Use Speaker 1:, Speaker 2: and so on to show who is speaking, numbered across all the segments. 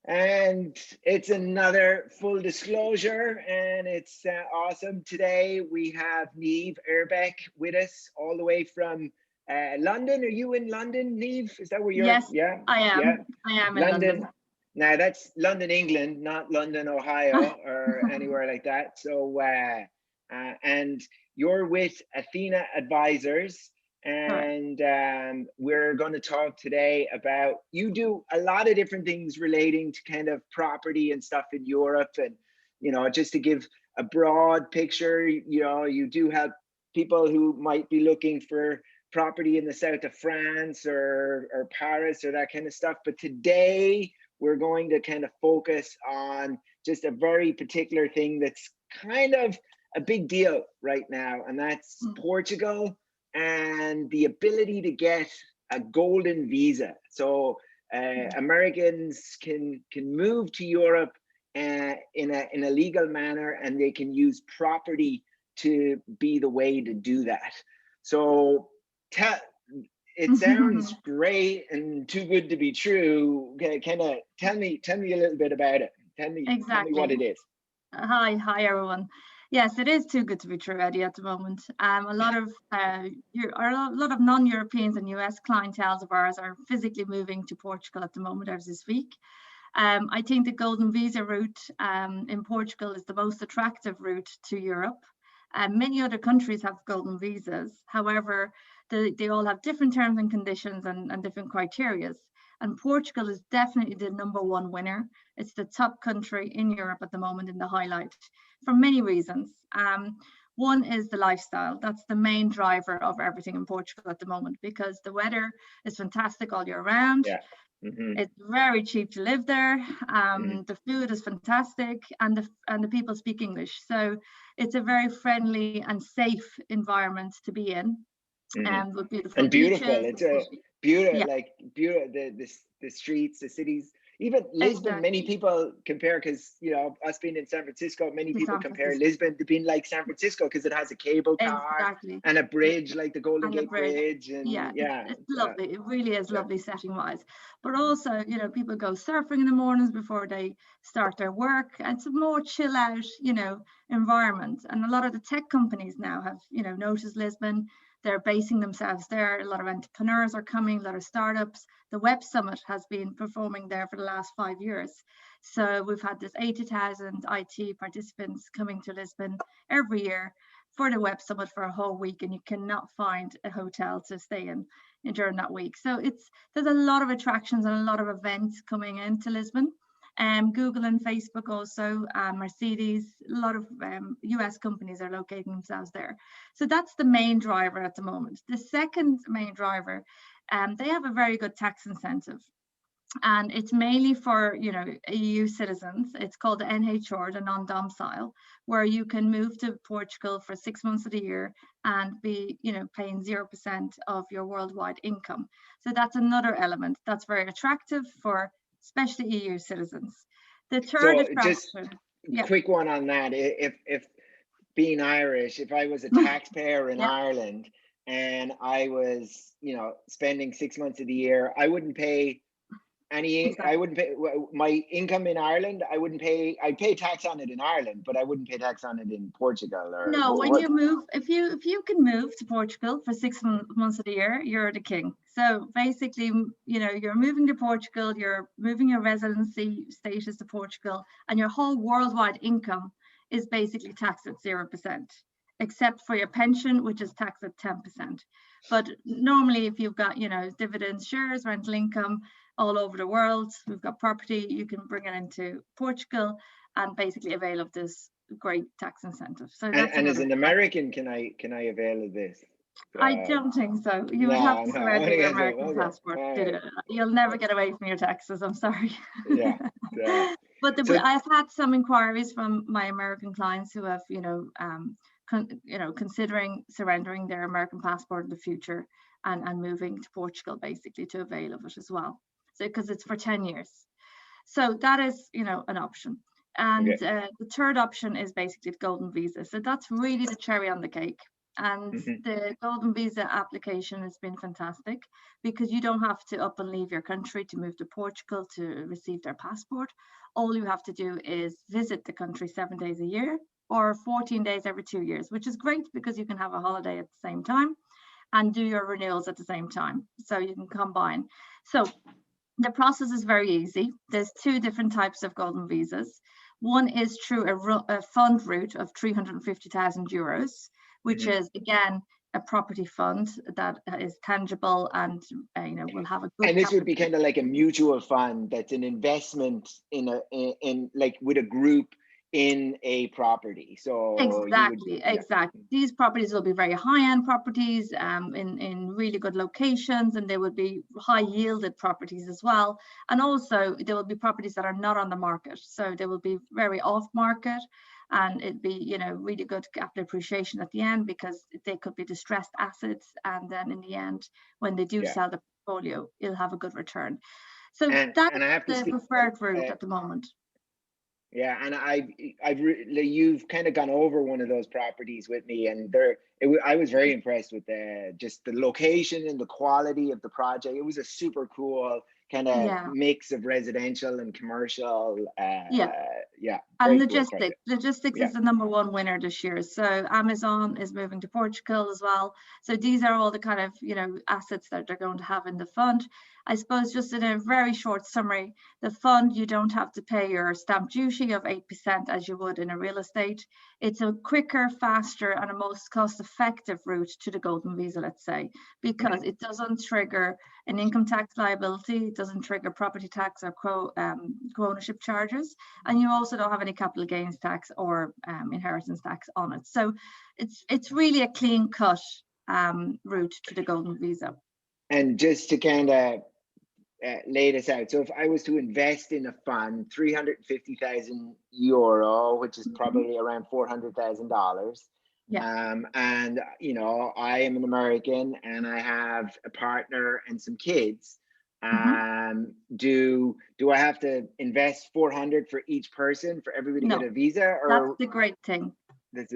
Speaker 1: And it's another full disclosure, and it's awesome. Today we have Niamh Erbeck with us, all the way from London. Are you in London, Niamh? Is that where you're?
Speaker 2: Yes,
Speaker 1: Yeah,
Speaker 2: I am.
Speaker 1: yeah.
Speaker 2: I am in
Speaker 1: London.
Speaker 2: London.
Speaker 1: Now that's London, England, not London, Ohio, or anywhere like that. So, and you're with Athena Advisors. And we're going to talk today about, you do a lot of different things relating to kind of property and stuff in Europe. And, you know, just to give a broad picture, you know, you do help people who might be looking for property in the south of France or Paris or that kind of stuff. But today we're going to kind of focus on just a very particular thing that's kind of a big deal right now, and that's Portugal and the ability to get a golden visa. So Americans can move to Europe in a legal manner, and they can use property to be the way to do that. So it sounds great and too good to be true. Kind of tell me a little bit about it. Tell me what it is.
Speaker 2: Hi everyone. Yes, it is too good to be true, Eddie, at the moment. A lot of non-Europeans and US clientele of ours are physically moving to Portugal at the moment as we speak. I think the golden visa route in Portugal is the most attractive route to Europe. Many other countries have golden visas. However, they all have different terms and conditions and different criteria. And Portugal is definitely the #1 winner. It's the top country in Europe at the moment in the highlight for many reasons. One is the lifestyle. That's the main driver of everything in Portugal at the moment, because the weather is fantastic all year round.
Speaker 1: Yeah.
Speaker 2: It's very cheap to live there. The food is fantastic, and the people speak English. So it's a very friendly and safe environment to be in. With beautiful
Speaker 1: beautiful.
Speaker 2: Beaches,
Speaker 1: it's a beautiful, like beautiful. The streets, the cities. Even Lisbon,
Speaker 2: exactly.
Speaker 1: Many people compare, because, you know, us being in San Francisco, many people compare Lisbon to being like San Francisco because it has a cable car and a bridge, like the Golden Gate Bridge. And
Speaker 2: it's lovely. It really is lovely setting wise. But also, you know, people go surfing in the mornings before they start their work. And it's a more chill out, you know, environment. And a lot of the tech companies now have, you know, noticed Lisbon. They're basing themselves there. A lot of entrepreneurs are coming, a lot of startups. The Web Summit has been performing there for the last 5 years. So we've had this 80,000 IT participants coming to Lisbon every year for the Web Summit for a whole week, and you cannot find a hotel to stay in during that week. So there's a lot of attractions and a lot of events coming into Lisbon. Google and Facebook also, Mercedes, a lot of US companies are locating themselves there. So that's the main driver at the moment. The second main driver, they have a very good tax incentive. And it's mainly for, you know, EU citizens. It's called the NHR, the non-domicile, where you can move to Portugal for 6 months of the year and be, you know, paying 0% of your worldwide income. So that's another element that's very attractive for especially EU citizens. The third attraction.
Speaker 1: Just quick one on that. If being Irish, if I was a taxpayer in Ireland and I was, you know, spending 6 months of the year, I wouldn't pay I wouldn't pay my income in Ireland. I'd pay tax on it in Ireland, but I wouldn't pay tax on it in Portugal. Or
Speaker 2: no, when you move, if you can move to Portugal for 6 months of the year, you're the king. So basically, you know, you're moving to Portugal, you're moving your residency status to Portugal, and your whole worldwide income is basically taxed at 0%, except for your pension, which is taxed at 10%. But normally, if you've got, you know, dividends, shares, rental income all over the world, we've got property, you can bring it into Portugal and basically avail of this great tax incentive. So that's
Speaker 1: and as an American, can I avail of this?
Speaker 2: I don't think so. You would have to surrender your American passport. You'll never get away from your taxes. I'm sorry. But I've had some inquiries from my American clients who have, considering surrendering their American passport in the future and moving to Portugal basically to avail of it as well. So because it's for 10 years. So that is, an option. And the third option is basically the golden visa. So that's really the cherry on the cake. And the Golden Visa application has been fantastic because you don't have to up and leave your country to move to Portugal to receive their passport. All you have to do is visit the country 7 days a year or 14 days every 2 years, which is great because you can have a holiday at the same time and do your renewals at the same time. So you can combine. So the process is very easy. There's 2 different types of golden visas. One is through a fund route of 350,000 euros, which is again a property fund that is tangible and will have a good.
Speaker 1: And this would be kind of like a mutual fund that's an investment in like with a group in a property. So
Speaker 2: exactly. These properties will be very high-end properties in really good locations, and they would be high yielded properties as well. And also there will be properties that are not on the market, so they will be very off market, and it'd be really good capital appreciation at the end because they could be distressed assets, and then in the end when they do sell the portfolio, it'll have a good return. So that's the preferred route at the moment.
Speaker 1: Yeah, and you've kind of gone over one of those properties with me, and I was very impressed with just the location and the quality of the project. It was a super cool kind of mix of residential and commercial.
Speaker 2: And logistics is the #1 winner this year. So Amazon is moving to Portugal as well. So these are all the kind of assets that they're going to have in the fund. I suppose just in a very short summary, the fund, you don't have to pay your stamp duty of 8% as you would in a real estate. It's a quicker, faster, and a most cost-effective route to the golden visa, let's say, because it doesn't trigger an income tax liability, it doesn't trigger property tax or co-ownership charges, and you also don't have any capital gains tax or inheritance tax on it. So it's really a clean-cut route to the golden visa.
Speaker 1: And just to kind of lay this out, so if I was to invest in a fund, 350,000 euro, which is probably around $400,000, and I am an American and I have a partner and some kids, do I have to invest 400 for each person for everybody to get a visa? Or
Speaker 2: that's the great thing. That's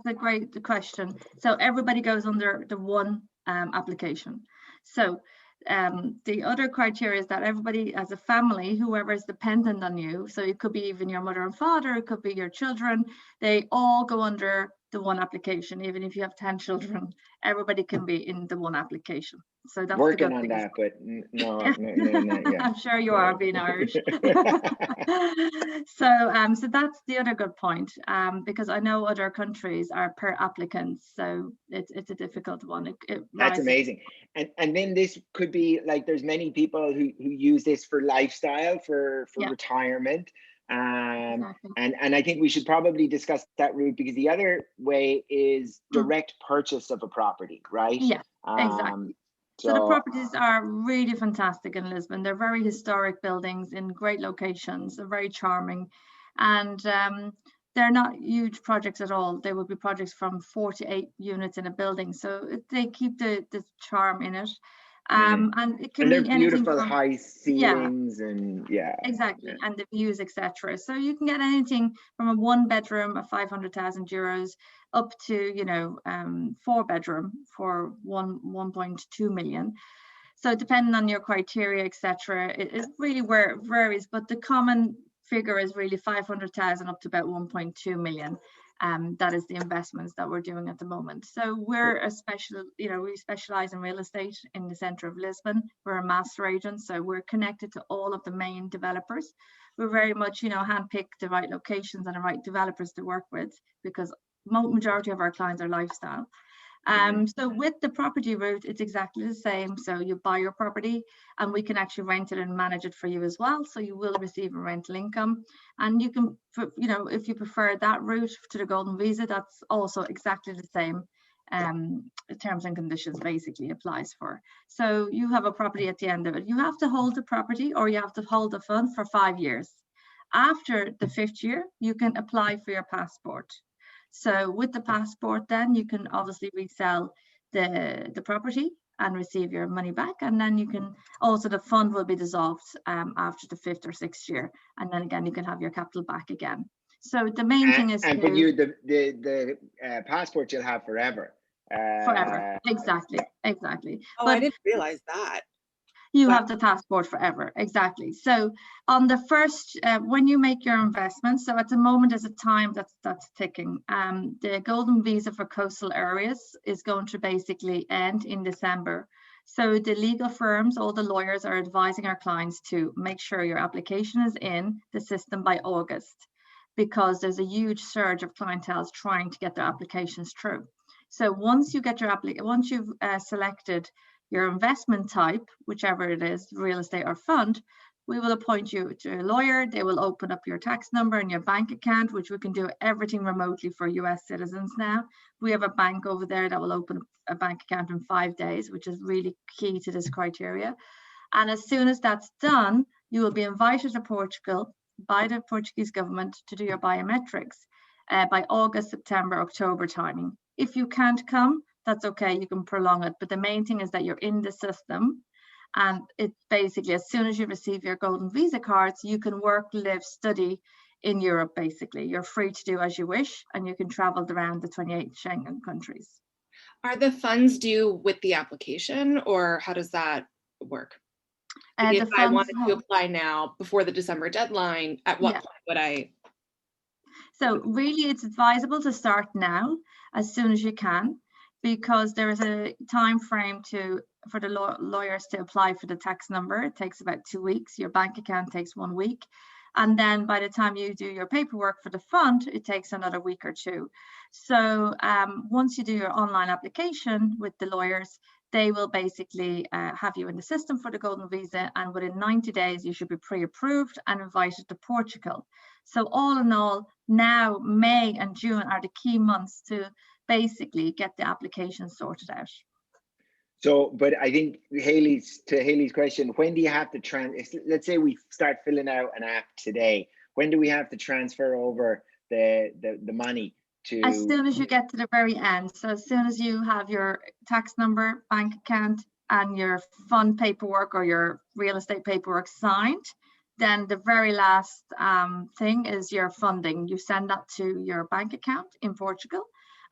Speaker 2: a great question. So everybody goes under the one application. So the other criteria is that everybody as a family, whoever is dependent on you, so it could be even your mother and father, it could be your children, they all go under the one application. Even if you have 10 children, everybody can be in the one application. So that's
Speaker 1: working on that, but no,
Speaker 2: I'm sure you are being Irish. So that's the other good point, because I know other countries are per applicant, so it's a difficult one.
Speaker 1: That's amazing. And then this could be like, there's many people who use this for lifestyle, for retirement. And I think we should probably discuss that route, because the other way is direct purchase of a property, right?
Speaker 2: Yeah, exactly. So the properties are really fantastic in Lisbon. They're very historic buildings in great locations. They're very charming, and they're not huge projects at all. They would be projects from 4 to 8 units in a building, so they keep the charm in it. And it can be
Speaker 1: beautiful from high ceilings and
Speaker 2: exactly, and the views, etc. So you can get anything from a 1-bedroom of 500,000 euros up to 4-bedroom for 1.2 million. So depending on your criteria, etc., it really varies, but the common figure is really 500,000 up to about 1.2 million. That is the investments that we're doing at the moment. So we're we specialize in real estate in the center of Lisbon. We're a master agent, so we're connected to all of the main developers. We're very much, handpick the right locations and the right developers to work with, because majority of our clients are lifestyle. So with the property route, it's exactly the same. So you buy your property and we can actually rent it and manage it for you as well. So you will receive a rental income, and you can, if you prefer that route to the golden visa, that's also exactly the same. Terms and conditions basically applies for. So you have a property at the end of it. You have to hold the property, or you have to hold the fund for 5 years. After the 5th year, you can apply for your passport. So with the passport, then you can obviously resell the property and receive your money back. And then you can also, the fund will be dissolved after the 5th or 6th year. And then again, you can have your capital back again. So the main thing is
Speaker 1: but you the passport you'll have forever.
Speaker 2: Forever. Exactly.
Speaker 1: Yeah.
Speaker 2: Exactly.
Speaker 3: Oh,
Speaker 2: but
Speaker 3: I didn't realize that.
Speaker 2: you have the passport forever. Exactly. So on the first, when you make your investment, so at the moment there's a time that's ticking. The golden visa for coastal areas is going to basically end in December. So the legal firms, all the lawyers are advising our clients to make sure your application is in the system by August, because there's a huge surge of clientele trying to get their applications through. So once you get your once you've selected your investment type, whichever it is, real estate or fund, we will appoint you to a lawyer. They will open up your tax number and your bank account, which we can do everything remotely for US citizens now. We have a bank over there that will open a bank account in 5 days, which is really key to this criteria. And as soon as that's done, you will be invited to Portugal by the Portuguese government to do your biometrics by August, September, October timing. If you can't come, that's okay, you can prolong it. But the main thing is that you're in the system, and it basically, as soon as you receive your golden visa cards, you can work, live, study in Europe. Basically, you're free to do as you wish, and you can travel around the 28 Schengen countries.
Speaker 3: Are the funds due with the application, or how does that work? If I wanted to apply now before the December deadline, at what point would I?
Speaker 2: So really, it's advisable to start now, as soon as you can, because there is a time frame for the lawyers to apply for the tax number. It takes about 2 weeks. Your bank account takes 1 week. And then by the time you do your paperwork for the fund, it takes another week or two. So once you do your online application with the lawyers, they will basically have you in the system for the golden visa, and within 90 days you should be pre-approved and invited to Portugal. So all in all, now May and June are the key months to basically get the application sorted out.
Speaker 1: So, but I think Hayley's question, when do you have to let's say we start filling out an app today, when do we have to transfer over the money to?
Speaker 2: As soon as you get to the very end. So as soon as you have your tax number, bank account, and your fund paperwork or your real estate paperwork signed, then the very last thing is your funding. You send that to your bank account in Portugal,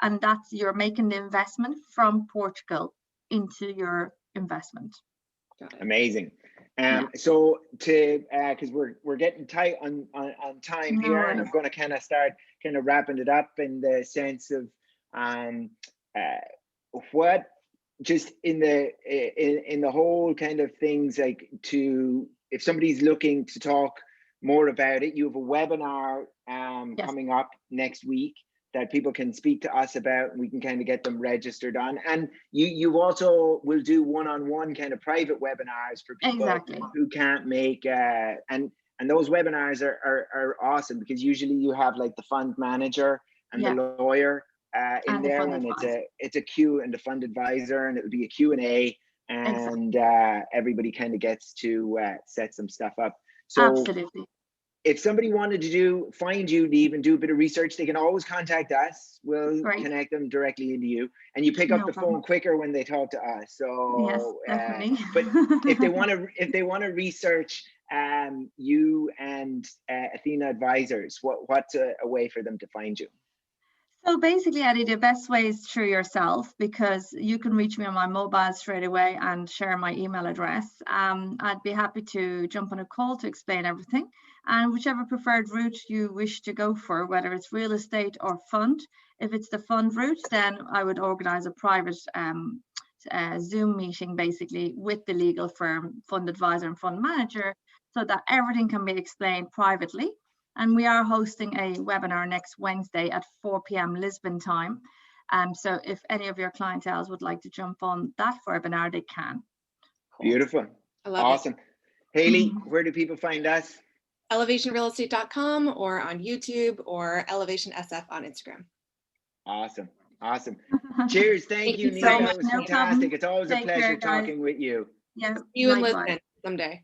Speaker 2: and that's, you're making the investment from Portugal into your investment.
Speaker 1: Amazing. So because we're getting tight on time here, and I'm going to kind of start wrapping it up in the sense of what just in the whole kind of things, like, if somebody's looking to talk more about it, you have a webinar coming up next week that people can speak to us about, and we can kind of get them registered on. And you also will do one-on-one kind of private webinars for people who can't make, and those webinars are awesome, because usually you have like the fund manager and the lawyer in there, and it's a Q and the fund advisor, and it'll be a Q&A, and everybody kind of gets to set some stuff up. So
Speaker 2: absolutely.
Speaker 1: If somebody wanted to find you to even do a bit of research, they can always contact us. We'll connect them directly into you, and you pick up the phone quicker when they talk to us. So
Speaker 2: yes, definitely.
Speaker 1: But if they want to research you and Athena Advisors, what's a way for them to find you?
Speaker 2: So basically, Eddie, the best way is through yourself, because you can reach me on my mobile straight away and share my email address. I'd be happy to jump on a call to explain everything, and whichever preferred route you wish to go for, whether it's real estate or fund. If it's the fund route, then I would organize a private Zoom meeting, basically with the legal firm, fund advisor and fund manager, so that everything can be explained privately. And we are hosting a webinar next Wednesday at 4 p.m. Lisbon time. So if any of your clientele would like to jump on that webinar, they can.
Speaker 1: Beautiful.
Speaker 3: I love
Speaker 1: awesome. It. Hayley, where do people find us?
Speaker 3: ElevationRealEstate.com, or on YouTube, or ElevationSF on Instagram.
Speaker 1: Awesome. Awesome. Cheers. Thank you, Nina. So that was fantastic. It's always a pleasure talking with you.
Speaker 2: Yeah.
Speaker 3: See you in Lisbon someday.